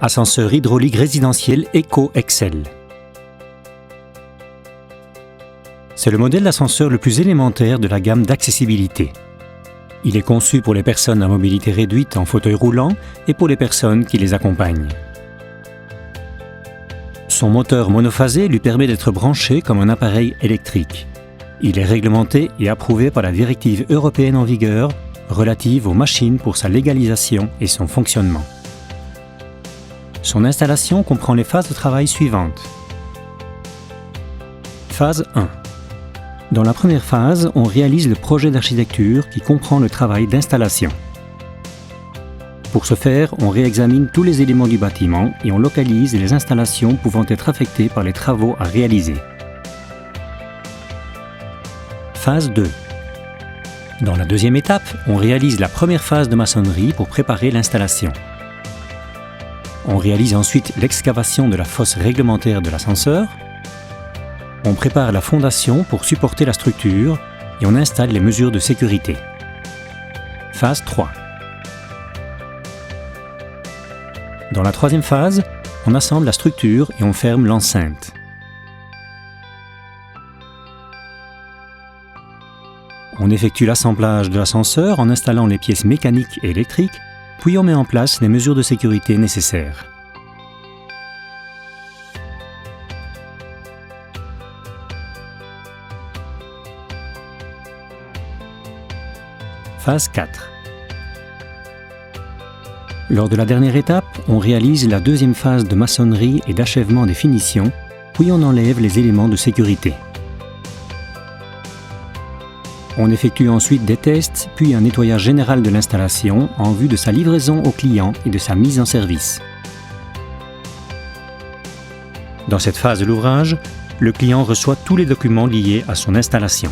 Ascenseur hydraulique résidentiel Eco-Excel. C'est le modèle d'ascenseur le plus élémentaire de la gamme d'accessibilité. Il est conçu pour les personnes à mobilité réduite en fauteuil roulant et pour les personnes qui les accompagnent. Son moteur monophasé lui permet d'être branché comme un appareil électrique. Il est réglementé et approuvé par la directive européenne en vigueur relative aux machines pour sa légalisation et son fonctionnement. Son installation comprend les phases de travail suivantes. Phase 1. Dans la première phase, on réalise le projet d'architecture qui comprend le travail d'installation. Pour ce faire, on réexamine tous les éléments du bâtiment et on localise les installations pouvant être affectées par les travaux à réaliser. Phase 2. Dans la deuxième étape, on réalise la première phase de maçonnerie pour préparer l'installation. On réalise ensuite l'excavation de la fosse réglementaire de l'ascenseur. On prépare la fondation pour supporter la structure et on installe les mesures de sécurité. Phase 3. Dans la troisième phase, on assemble la structure et on ferme l'enceinte. On effectue l'assemblage de l'ascenseur en installant les pièces mécaniques et électriques, puis on met en place les mesures de sécurité nécessaires. Phase 4. Lors de la dernière étape, on réalise la deuxième phase de maçonnerie et d'achèvement des finitions, puis on enlève les éléments de sécurité. On effectue ensuite des tests, puis un nettoyage général de l'installation en vue de sa livraison au client et de sa mise en service. Dans cette phase de l'ouvrage, le client reçoit tous les documents liés à son installation.